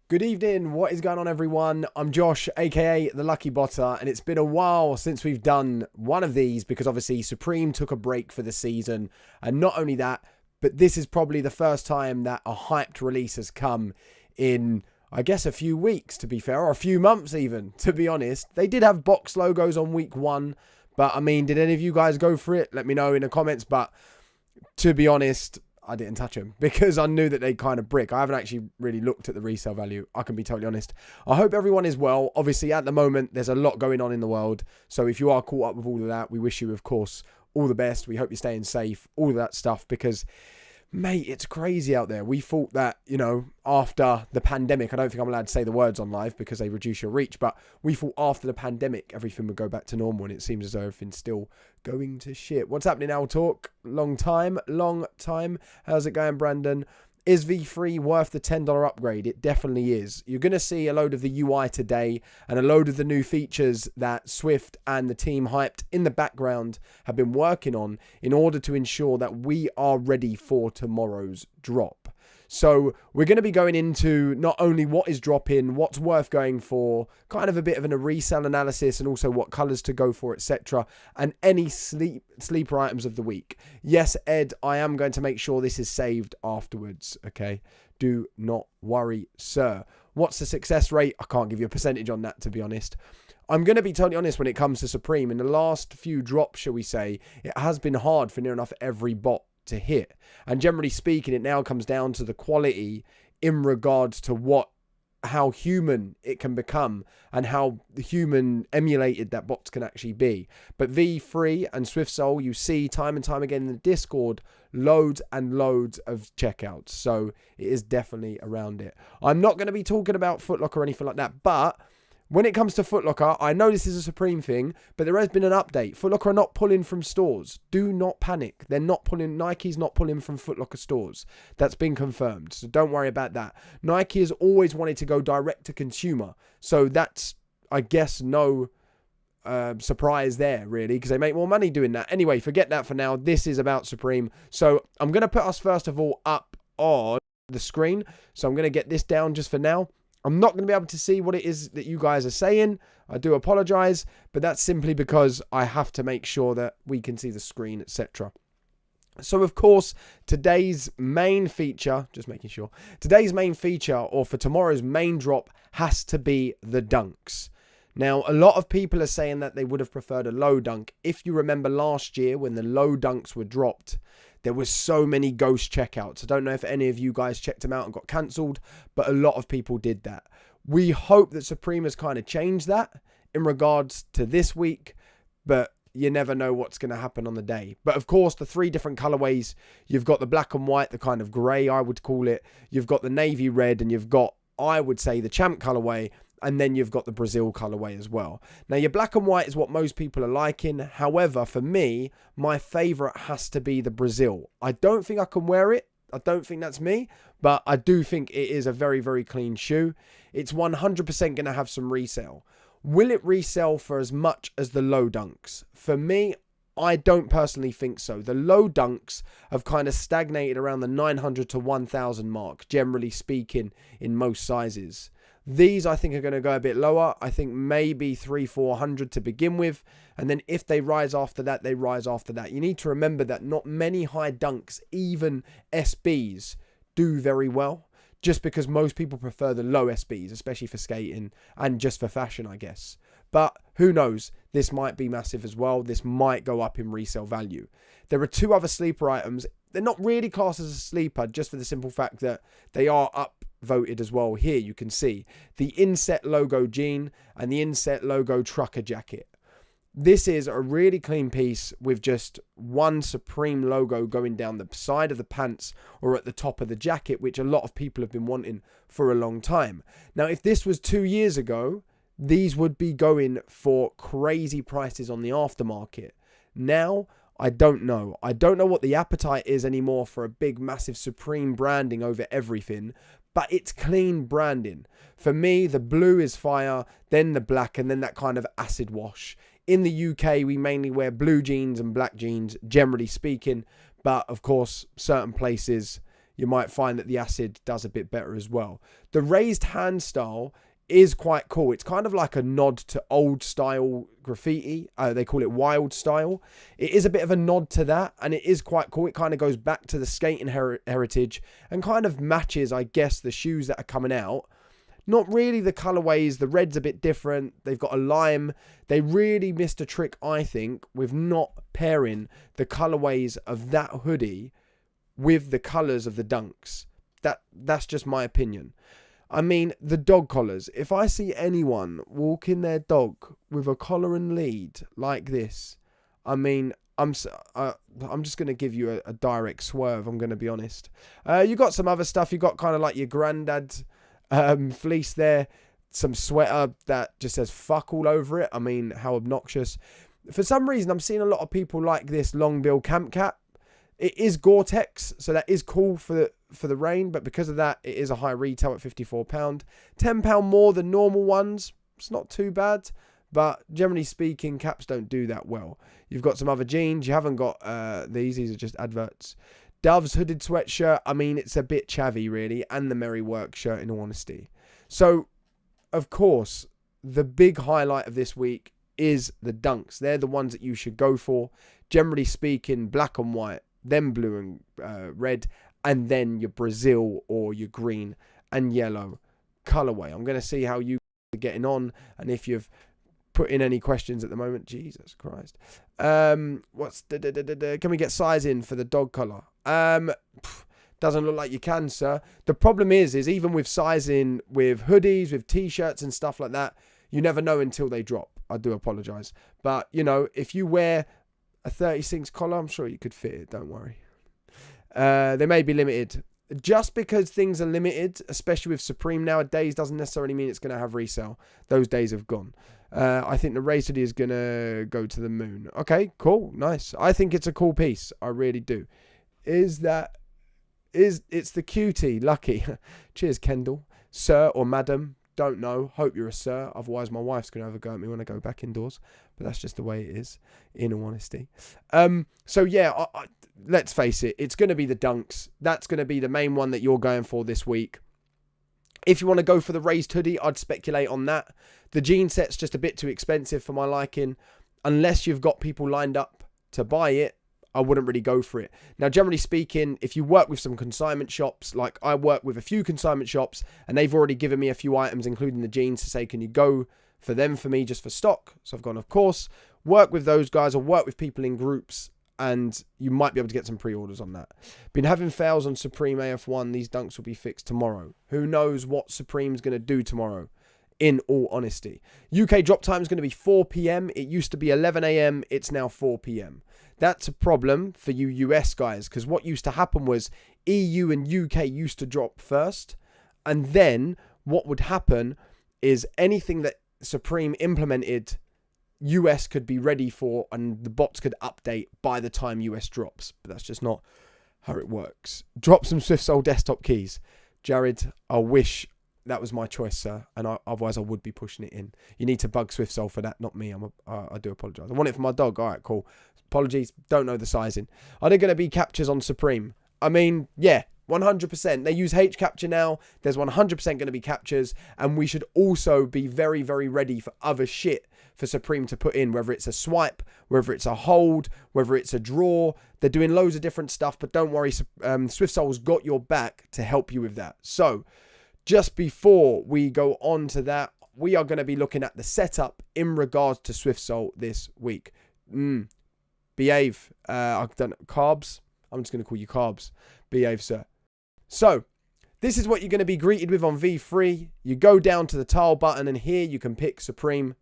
Good evening, what is going on everyone? I'm Josh, aka the LuckyBotter, and it's been a while since we've done one of these because obviously Supreme took a break for the season, and not only that, but this is probably the first time that a hyped release has come in, I guess, a few weeks to be fair, or a few months even, to be honest. They did have box logos on week 1, but I mean, did any of you guys go for it? Let me know in the comments, but to be honest, I didn't touch them because I knew that they kind of brick. I haven't actually really looked at the resale value. I can be totally honest. I hope everyone is well. Obviously, at the moment, there's a lot going on in the world. So if you are caught up with all of that, we wish you, of course, all the best. We hope you're staying safe, all of that stuff, because mate, it's crazy out there. We thought that, after the pandemic, I don't think I'm allowed to say the words on live because they reduce your reach, but we thought after the pandemic, everything would go back to normal, and it seems as though everything's still going to shit. What's happening now, Talk? Long time. How's it going, Brandon? Is V3 worth the $10 upgrade? It definitely is. You're going to see a load of the UI today and a load of the new features that Swift and the team hyped in the background have been working on in order to ensure that we are ready for tomorrow's drop. So we're going to be going into not only what is dropping, what's worth going for, kind of a bit of a resale analysis, and also what colors to go for, etc. And any sleeper items of the week. Yes, Ed, I am going to make sure this is saved afterwards, okay? Do not worry, sir. What's the success rate? I can't give you a percentage on that, to be honest. I'm going to be totally honest when it comes to Supreme. In the last few drops, shall we say, it has been hard for near enough every bot to hit, and generally speaking, it now comes down to the quality in regards to how human it can become and how human emulated that bots can actually be. But V3 and SwiftSole, you see time and time again in the Discord, loads and loads of checkouts, so it is definitely around it. I'm not going to be talking about Footlocker or anything like that, but when it comes to Footlocker, I know this is a Supreme thing, but there has been an update. Footlocker are not pulling from stores. Do not panic. They're not pulling. Nike's not pulling from Footlocker stores. That's been confirmed, so don't worry about that. Nike has always wanted to go direct to consumer, so that's, I guess, no surprise there, really, because they make more money doing that. Anyway, forget that for now. This is about Supreme. So I'm going to put us, first of all, up on the screen. So I'm going to get this down just for now. I'm not going to be able to see what it is that you guys are saying. I do apologize, but that's simply because I have to make sure that we can see the screen, etc. So, of course, today's main feature, just making sure, today's main feature, or for tomorrow's main drop, has to be the dunks. Now, a lot of people are saying that they would have preferred a low dunk. If you remember last year when the low dunks were dropped, there was so many ghost checkouts. I don't know if any of you guys checked them out and got cancelled, but a lot of people did that. We hope that Supreme has kind of changed that in regards to this week, but you never know what's going to happen on the day. But of course, the 3 different colorways, you've got the black and white, the kind of grey, I would call it. You've got the navy red, and you've got, I would say, the champ colorway. And then you've got the Brazil colorway as well. Now, your black and white is what most people are liking. However, for me, my favorite has to be the Brazil. I don't think I can wear it. I don't think that's me. But I do think it is a very, very clean shoe. It's 100% going to have some resale. Will it resell for as much as the low dunks? For me, I don't personally think so. The low dunks have kind of stagnated around the 900 to 1,000 mark, generally speaking, in most sizes. These, I think, are going to go a bit lower. I think maybe 300-400 to begin with. And then if they rise after that, they rise after that. You need to remember that not many high dunks, even SBs, do very well. Just because most people prefer the low SBs, especially for skating and just for fashion, I guess. But who knows? This might be massive as well. This might go up in resale value. There are 2 other sleeper items. They're not really classed as a sleeper, just for the simple fact that they are up voted as well. Here you can see the inset logo jean and the inset logo trucker jacket. This is a really clean piece with just one Supreme logo going down the side of the pants or at the top of the jacket, which a lot of people have been wanting for a long time. Now, if this was 2 years ago, these would be going for crazy prices on the aftermarket. Now, I don't know. I don't know what the appetite is anymore for a big, massive Supreme branding over everything, but it's clean branding. For me, the blue is fire, then the black, and then that kind of acid wash. In the UK, we mainly wear blue jeans and black jeans, generally speaking, but of course, certain places, you might find that the acid does a bit better as well. The raised hand style is quite cool. It's kind of like a nod to old style graffiti. They call it wild style. It is a bit of a nod to that, and it is quite cool. It kind of goes back to the skating heritage and kind of matches, I guess, the shoes that are coming out. Not really the colorways. The red's a bit different. They've got a lime. They really missed a trick, I think, with not pairing the colorways of that hoodie with the colors of the Dunks. That's just my opinion. I mean, the dog collars. If I see anyone walking their dog with a collar and lead like this, I mean, I'm just going to give you a direct swerve, I'm going to be honest. You got some other stuff. You got kind of like your granddad fleece there. Some sweater that just says fuck all over it. I mean, how obnoxious. For some reason, I'm seeing a lot of people like this long bill camp cap. It is Gore-Tex, so that is cool for the rain, but because of that, it is a high retail at £54. £10 more than normal ones. It's not too bad, but generally speaking, caps don't do that well. You've got some other jeans. You haven't got these are just adverts. Dove's hooded sweatshirt. I mean, it's a bit chavvy, really, and the Merry Work shirt, in all honesty. So, of course, the big highlight of this week is the Dunks. They're the ones that you should go for. Generally speaking, black and white, then blue and red, and then your Brazil or your green and yellow colorway. I'm going to see how you are getting on, and if you've put in any questions at the moment. Jesus Christ. Can we get size in for the dog color? Doesn't look like you can, sir. The problem is even with sizing with hoodies, with t-shirts and stuff like that, you never know until they drop. I do apologize. But, you know, if you wear a 36 collar, I'm sure you could fit it. Don't worry. They may be limited. Just because things are limited, especially with Supreme nowadays, doesn't necessarily mean it's going to have resale. Those days have gone. I think the race hoodie is going to go to the moon. Okay, cool. Nice. I think it's a cool piece. I really do. It's the cutie, Lucky. Cheers, Kendall. Sir or madam, don't know. Hope you're a sir. Otherwise, my wife's going to have a go at me when I go back indoors. But that's just the way it is, in all honesty. So, yeah, let's face it. It's going to be the Dunks. That's going to be the main one that you're going for this week. If you want to go for the raised hoodie, I'd speculate on that. The jean set's just a bit too expensive for my liking. Unless you've got people lined up to buy it, I wouldn't really go for it. Now, generally speaking, if you work with some consignment shops, like I work with a few consignment shops, and they've already given me a few items, including the jeans, to say, can you go for them for me just for stock? So I've gone, of course. Work with those guys or work with people in groups, and you might be able to get some pre-orders on that. Been having fails on Supreme AF1. These Dunks will be fixed tomorrow. Who knows what Supreme's going to do tomorrow, in all honesty. UK drop time is going to be 4 p.m. It used to be 11 a.m. It's now 4 p.m. That's a problem for you US guys, because what used to happen was EU and UK used to drop first, and then what would happen is anything that Supreme implemented, US could be ready for, and the bots could update by the time US drops. But that's just not how it works. Drop some SwiftSole desktop keys. Jared, I wish that was my choice, sir, and otherwise I would be pushing it in. You need to bug SwiftSole for that, not me. I do apologise. I want it for my dog. All right, cool. Apologies. Don't know the sizing. Are there going to be captures on Supreme? I mean, yeah, 100%. They use H capture now. There's 100% going to be captures, and we should also be very, very ready for other shit for Supreme to put in, whether it's a swipe, whether it's a hold, whether it's a draw. They're doing loads of different stuff, but don't worry, SwiftSole's got your back to help you with that. So, just before we go on to that, we are going to be looking at the setup in regards to SwiftSole this week. Behave. I've done carbs. I'm just going to call you carbs. Behave, sir. So, this is what you're going to be greeted with on V3. You go down to the tile button, and here you can pick Supreme.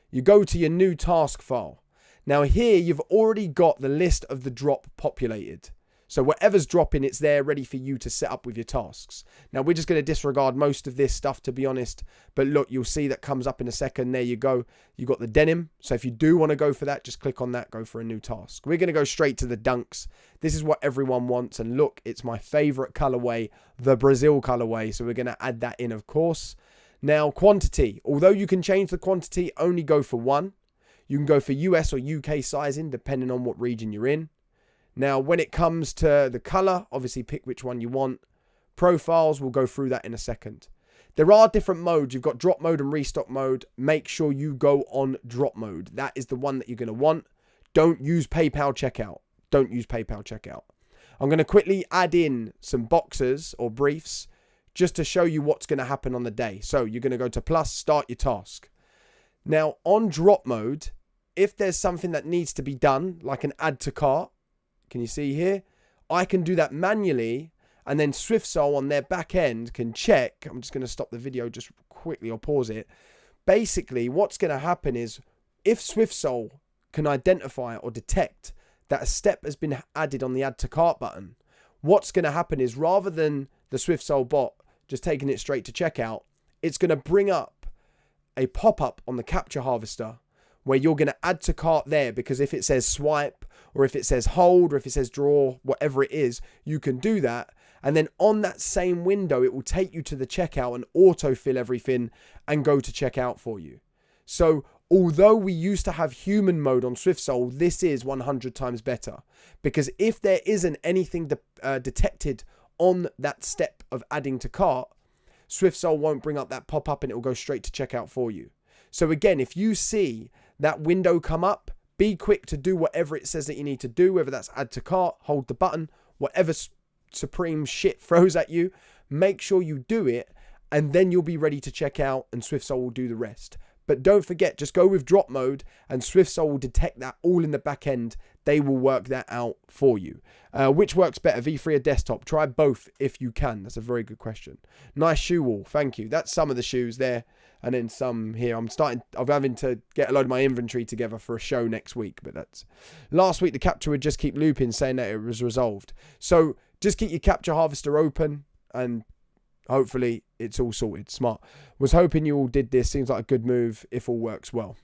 You go to your new task file. Now, here you've already got the list of the drop populated. So whatever's dropping, it's there ready for you to set up with your tasks. Now, we're just going to disregard most of this stuff, to be honest. But look, you'll see that comes up in a second. There you go. You got the denim. So if you do want to go for that, just click on that. Go for a new task. We're going to go straight to the Dunks. This is what everyone wants. And look, it's my favorite colorway, the Brazil colorway. So we're going to add that in, of course. Now, quantity. Although you can change the quantity, only go for one. You can go for US or UK sizing, depending on what region you're in. Now, when it comes to the color, obviously pick which one you want. Profiles, we'll go through that in a second. There are different modes. You've got drop mode and restock mode. Make sure you go on drop mode. That is the one that you're going to want. Don't use PayPal checkout. Don't use PayPal checkout. I'm going to quickly add in some boxes or briefs just to show you what's going to happen on the day. So you're going to go to plus, start your task. Now on drop mode, if there's something that needs to be done, like an add to cart, can you see here? I can do that manually, and then SwiftSole on their back end can check. I'm just going to stop the video just quickly or pause it. Basically, what's going to happen is if SwiftSole can identify or detect that a step has been added on the add to cart button, what's going to happen is rather than the SwiftSole bot just taking it straight to checkout, it's going to bring up a pop-up on the capture harvester where you're going to add to cart there, because if it says swipe or if it says hold or if it says draw, whatever it is, you can do that. And then on that same window, it will take you to the checkout and autofill everything and go to checkout for you. So although we used to have human mode on SwiftSole, this is 100 times better, because if there isn't anything detected on that step of adding to cart, SwiftSole won't bring up that pop-up and it will go straight to checkout for you. So again, if you see that window come up, be quick to do whatever it says that you need to do, whether that's add to cart, hold the button, whatever supreme shit throws at you, make sure you do it, and then you'll be ready to check out and SwiftSole will do the rest. But don't forget, just go with drop mode and SwiftSole will detect that all in the back end. They will work that out for you. Which works better, V3 or desktop? Try both if you can. That's a very good question. Nice shoe wall. Thank you. That's some of the shoes there. And then some here. I'm having to get a load of my inventory together for a show next week. But that's last week. The capture would just keep looping saying that it was resolved. So just keep your capture harvester open and hopefully it's all sorted. Smart. Was hoping you all did this. Seems like a good move if all works well.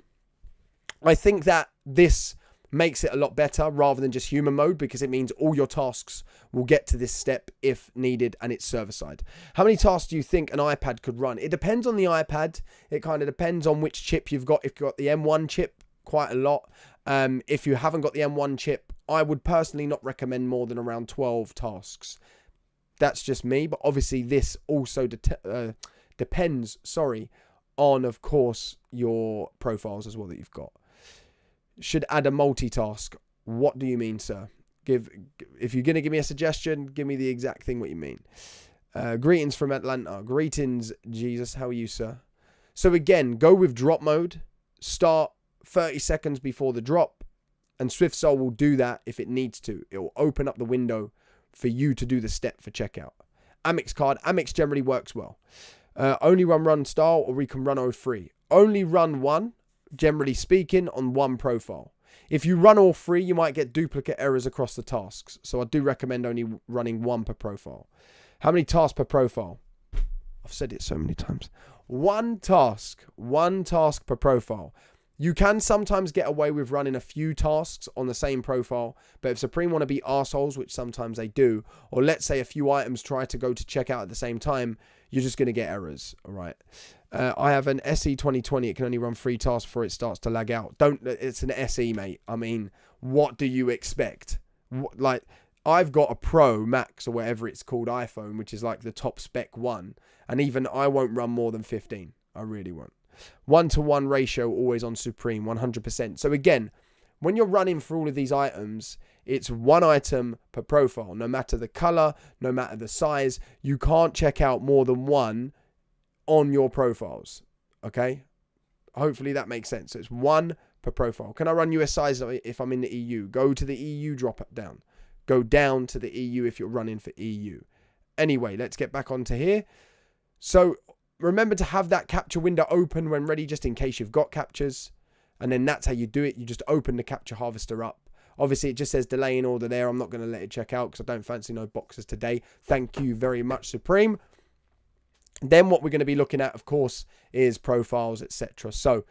I think that this makes it a lot better rather than just human mode, because it means all your tasks will get to this step if needed and it's server side. How many tasks do you think an iPad could run? It depends on the iPad. It kind of depends on which chip you've got. If you've got the M1 chip, quite a lot. If you haven't got the M1 chip, I would personally not recommend more than around 12 tasks. That's just me, but obviously this also depends, on, of course, your profiles as well that you've got. Should add a multitask. What do you mean, sir? If you're going to give me a suggestion, give me the exact thing what you mean. Greetings from Atlanta. Greetings, Jesus. How are you, sir? So again, go with drop mode. Start 30 seconds before the drop, and SwiftSole will do that if it needs to. It will open up the window for you to do the step for checkout. Amex card. Amex generally works well. Only run style, or we can run 03. Only run one, generally speaking, on one profile. If you run all three, you might get duplicate errors across the tasks. So I do recommend only running one per profile. How many tasks per profile? I've said it so many times. One task per profile. You can sometimes get away with running a few tasks on the same profile, but if Supreme want to be arseholes, which sometimes they do, or let's say a few items try to go to checkout at the same time, you're just going to get errors, all right? I have an SE 2020. It can only run 3 tasks before it starts to lag out. It's an SE, mate. I mean, what do you expect? Like, I've got a Pro Max or whatever it's called iPhone, which is like the top spec one, and even I won't run more than 15. I really won't. 1-to-1 ratio always on Supreme, 100%. So again, when you're running through all of these items, it's one item per profile. No matter the color, no matter the size, you can't check out more than one on your profiles. Okay? Hopefully that makes sense. So it's one per profile. Can I run US size if I'm in the EU? Go to the EU, drop it down. Go down to the EU if you're running for EU. Anyway, let's get back onto here. So remember to have that capture window open when ready, just in case you've got captures. And then that's how you do it. You just open the capture harvester up. Obviously, it just says delay in order there. I'm not going to let it check out because I don't fancy no boxes today. Thank you very much, Supreme. Then what we're going to be looking at, of course, is profiles, etc. So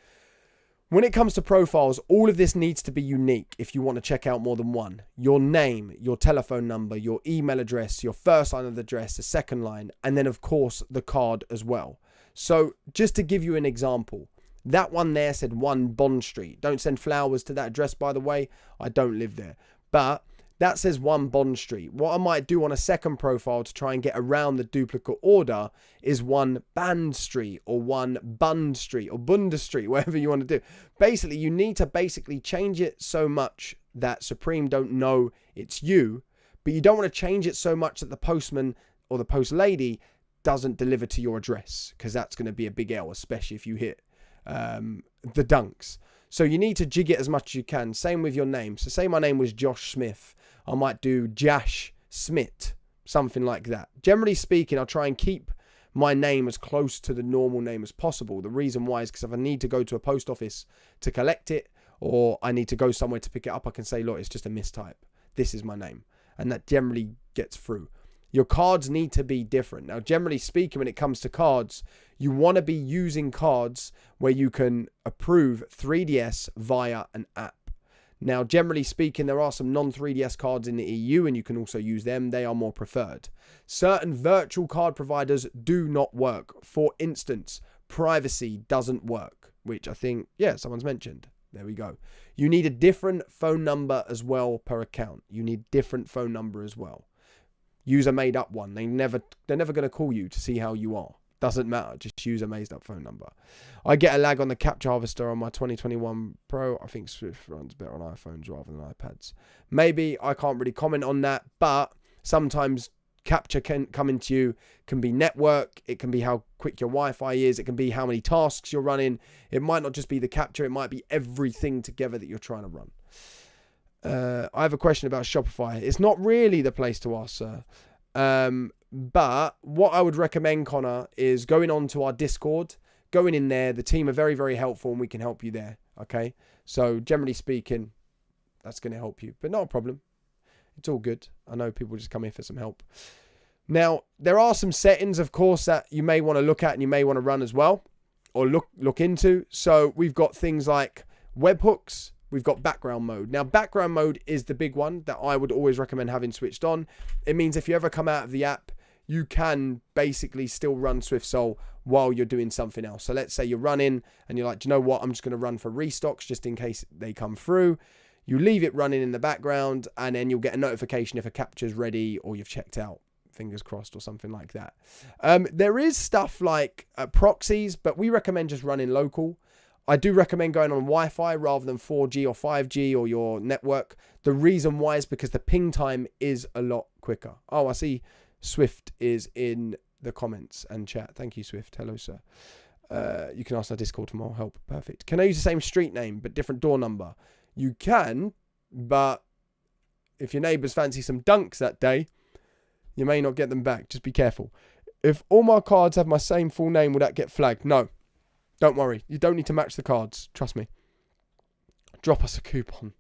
when it comes to profiles, all of this needs to be unique if you want to check out more than one. Your name, your telephone number, your email address, your first line of the address, the second line, and then, of course, the card as well. So just to give you an example, that one there said 1 Bond Street. Don't send flowers to that address, by the way. I don't live there. But that says 1 Bond Street. What I might do on a second profile to try and get around the duplicate order is 1 Band Street or 1 Bund Street or Bunda Street, whatever you want to do. Basically, you need to change it so much that Supreme don't know it's you, but you don't want to change it so much that the postman or the post lady doesn't deliver to your address, because that's going to be a big L, especially if you hit the dunks. So you need to jig it as much as you can. Same with your name. So say my name was Josh Smith. I might do Jash Smith, something like that. Generally speaking, I'll try and keep my name as close to the normal name as possible. The reason why is because if I need to go to a post office to collect it, or I need to go somewhere to pick it up, I can say, look, it's just a mistype. This is my name. And that generally gets through. Your cards need to be different. Now, generally speaking, when it comes to cards, you want to be using cards where you can approve 3DS via an app. Now, generally speaking, there are some non-3DS cards in the EU, and you can also use them. They are more preferred. Certain virtual card providers do not work. For instance, privacy doesn't work, which I think, yeah, someone's mentioned. There we go. You need a different phone number as well per account. You need different phone number as well. Use a made up one. They're never going to call you to see how you are. Doesn't matter. Just use a made up phone number. I get a lag on the Capture Harvester on my 2021 Pro. I think Swift runs better on iPhones rather than iPads. Maybe. I can't really comment on that. But sometimes Capture can come into you. Can be network. It can be how quick your Wi-Fi is. It can be how many tasks you're running. It might not just be the Capture. It might be everything together that you're trying to run. I have a question about Shopify. It's not really the place to ask, sir. But what I would recommend, Connor, is going on to our Discord, going in there. The team are very, very helpful, and we can help you there. Okay. So generally speaking, that's going to help you, but not a problem. It's all good. I know people just come here for some help. Now, there are some settings, of course, that you may want to look at and you may want to run as well, or look into. So we've got things like webhooks. We've got background mode. Now, background mode is the big one that I would always recommend having switched on. It means if you ever come out of the app, you can basically still run SwiftSole while you're doing something else. So let's say you're running and you're like, do you know what? I'm just going to run for restocks just in case they come through. You leave it running in the background, and then you'll get a notification if a capture's ready or you've checked out. Fingers crossed, or something like that. There is stuff like proxies, but we recommend just running local. I do recommend going on Wi-Fi rather than 4G or 5G or your network. The reason why is because the ping time is a lot quicker. Oh, I see Swift is in the comments and chat. Thank you, Swift. Hello, sir. You can ask our Discord for more help. Perfect. Can I use the same street name but different door number? You can, but if your neighbours fancy some dunks that day, you may not get them back. Just be careful. If all my cards have my same full name, will that get flagged? No. Don't worry. You don't need to match the cards. Trust me. Drop us a coupon.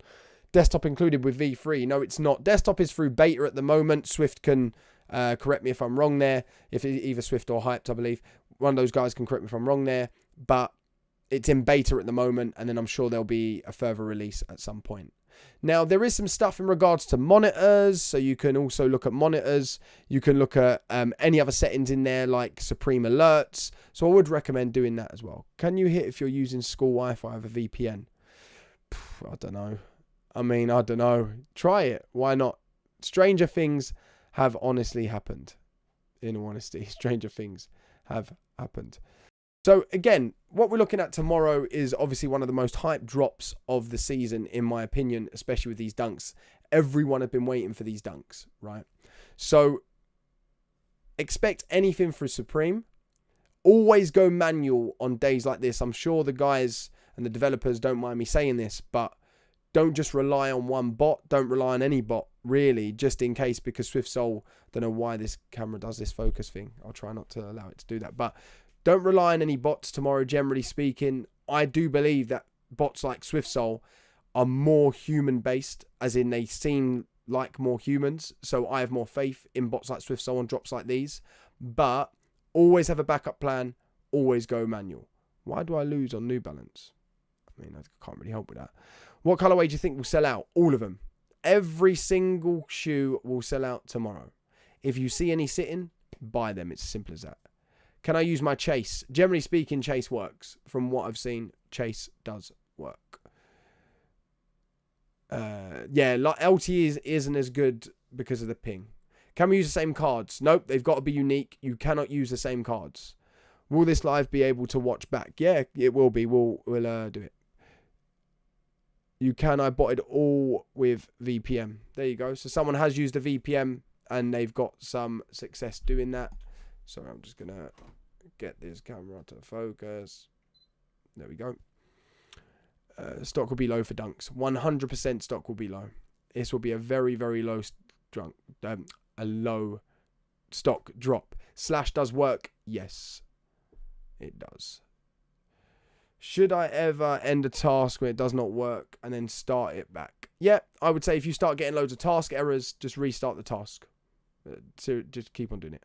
Desktop included with V3. No, it's not. Desktop is through beta at the moment. Swift can correct me if I'm wrong there. If either Swift or Hyped, I believe. One of those guys can correct me if I'm wrong there. But it's in beta at the moment, and then I'm sure there'll be a further release at some point. Now, there is some stuff in regards to monitors, so you can also look at monitors. You can look at any other settings in there, like Supreme Alerts. So I would recommend doing that as well. Can you hit if you're using school Wi-Fi with a VPN? I don't know. I don't know. Try it. Why not? Stranger things have honestly happened. In all honesty, stranger things have happened. So again, what we're looking at tomorrow is obviously one of the most hyped drops of the season, in my opinion, especially with these dunks. Everyone has been waiting for these dunks, right? So expect anything for Supreme. Always go manual on days like this. I'm sure the guys and the developers don't mind me saying this, but don't just rely on one bot. Don't rely on any bot, really, just in case, because SwiftSole, don't know why this camera does this focus thing. I'll try not to allow it to do that, but don't rely on any bots tomorrow, generally speaking. I do believe that bots like SwiftSole are more human-based, as in they seem like more humans. So I have more faith in bots like SwiftSole on drops like these. But always have a backup plan. Always go manual. Why do I lose on New Balance? I can't really help with that. What colorway do you think will sell out? All of them. Every single shoe will sell out tomorrow. If you see any sitting, buy them. It's as simple as that. Can I use my Chase? Generally speaking, Chase works. From what I've seen, Chase does work. Yeah, like LTE isn't as good because of the ping. Can we use the same cards? Nope, they've got to be unique. You cannot use the same cards. Will this live be able to watch back? Yeah, it will be. We'll do it. You can. I botted all with VPN. There you go. So someone has used a VPN and they've got some success doing that. Sorry, I'm just going to get this camera to focus. There we go. Stock will be low for dunks. 100% stock will be low. This will be a very, very low a low stock drop. Slash does work. Yes, it does. Should I ever end a task when it does not work and then start it back? Yeah, I would say if you start getting loads of task errors, just restart the task. So just keep on doing it.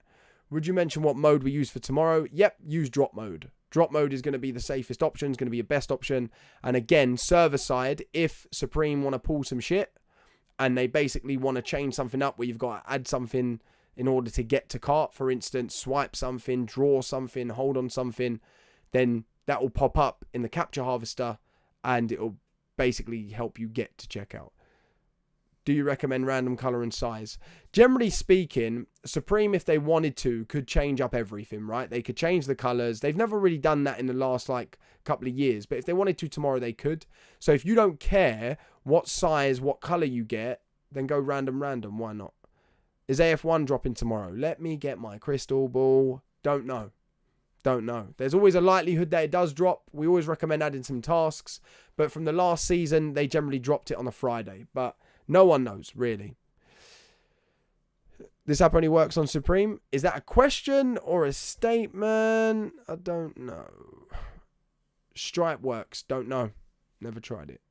Would you mention what mode we use for tomorrow? Yep, use drop mode. Drop mode is going to be the safest option. It's going to be your best option. And again, server side, if Supreme want to pull some shit and they basically want to change something up where you've got to add something in order to get to cart, for instance, swipe something, draw something, hold on something, then that will pop up in the capture harvester and it will basically help you get to checkout. Do you recommend random color and size? Generally speaking, Supreme, if they wanted to, could change up everything, right? They could change the colors. They've never really done that in the last couple of years, but if they wanted to tomorrow, they could. So if you don't care what size, what color you get, then go random. Why not? Is AF1 dropping tomorrow? Let me get my crystal ball. Don't know. There's always a likelihood that it does drop. We always recommend adding some tasks, but from the last season, they generally dropped it on a Friday, but no one knows, really. This app only works on Supreme. Is that a question or a statement? I don't know. Stripe works. Don't know. Never tried it.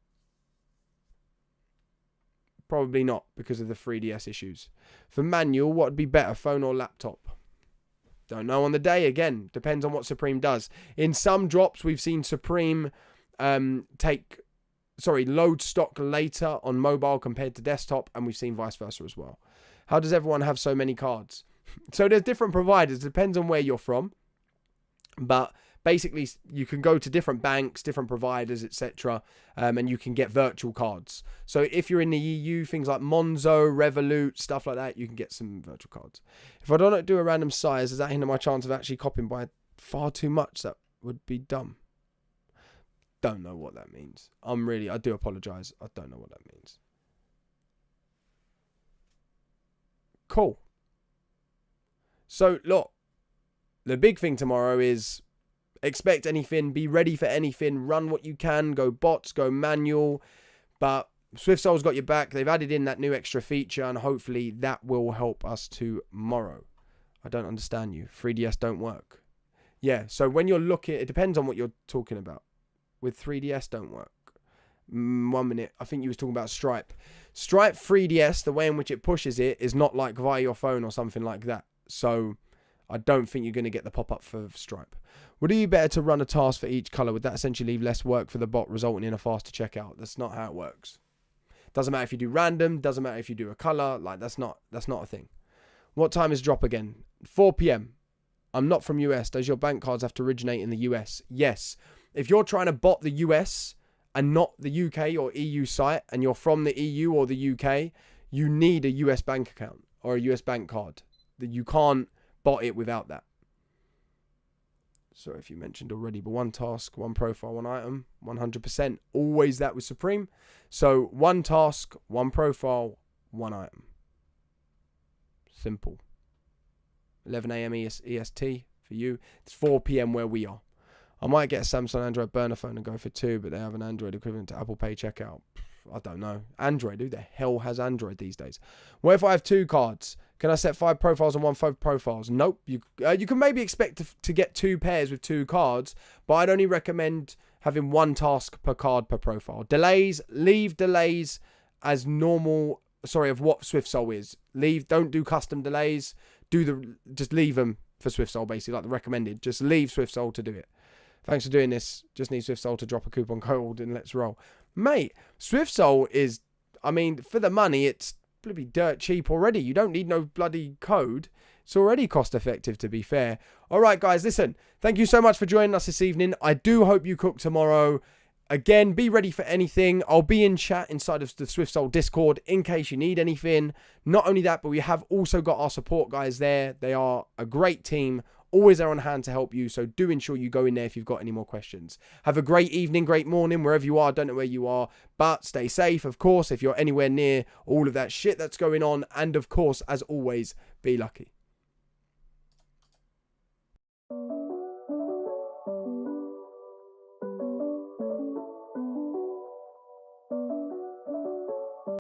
Probably not because of the 3DS issues. For manual, what would be better, phone or laptop? Don't know on the day. Again, depends on what Supreme does. In some drops, we've seen Supreme load stock later on mobile compared to desktop, and we've seen vice versa as well. How does everyone have so many cards? So there's different providers. It depends on where you're from. But basically, you can go to different banks, different providers, etc., and you can get virtual cards. So if you're in the EU, things like Monzo, Revolut, stuff like that, you can get some virtual cards. If I don't do a random size, does that hinder my chance of actually copying by far too much? That would be dumb. Don't know what that means. I do apologize. I don't know what that means. Cool. So, look, the big thing tomorrow is expect anything, be ready for anything, run what you can, go bots, go manual, but SwiftSole's got your back. They've added in that new extra feature, and hopefully that will help us tomorrow. I don't understand you. 3DS don't work. Yeah, so when you're looking, it depends on what you're talking about. With 3DS don't work. 1 minute. I think you was talking about Stripe. Stripe 3DS, the way in which it pushes it is not like via your phone or something like that. So I don't think you're going to get the pop-up for Stripe. Would it be better to run a task for each color? Would that essentially leave less work for the bot, resulting in a faster checkout? That's not how it works. Doesn't matter if you do random. Doesn't matter if you do a color. Like that's not a thing. What time is drop again? 4 p.m. I'm not from US. Does your bank cards have to originate in the US? Yes. If you're trying to bot the US and not the UK or EU site, and you're from the EU or the UK, you need a US bank account or a US bank card. You can't bot it without that. Sorry if you mentioned already, but one task, one profile, one item, 100%. Always that with Supreme. So one task, one profile, one item. Simple. 11 a.m. EST for you. It's 4 p.m. where we are. I might get a Samsung Android burner phone and go for 2, but they have an Android equivalent to Apple Pay checkout. I don't know. Android. Who the hell has Android these days? What if I have 2 cards? Can I set 5 profiles and 1 5 profiles? Nope. You can maybe expect to get 2 pairs with 2 cards, but I'd only recommend having 1 task per card per profile. Delays. Leave delays as normal. Sorry, of what SwiftSole is. Don't do custom delays. Just leave them for SwiftSole, basically, like the recommended. Just leave SwiftSole to do it. Thanks for doing this. Just need SwiftSole to drop a coupon code and let's roll. Mate, SwiftSole is, for the money, it's bloody dirt cheap already. You don't need no bloody code. It's already cost effective, to be fair. All right, guys, listen. Thank you so much for joining us this evening. I do hope you cook tomorrow. Again, be ready for anything. I'll be in chat inside of the SwiftSole Discord in case you need anything. Not only that, but we have also got our support guys there. They are a great team, always there on hand to help you. So do ensure you go in there if you've got any more questions. Have a great evening, great morning, wherever you are. Don't know where you are, but stay safe, of course, if you're anywhere near all of that shit that's going on. And of course, as always, be lucky.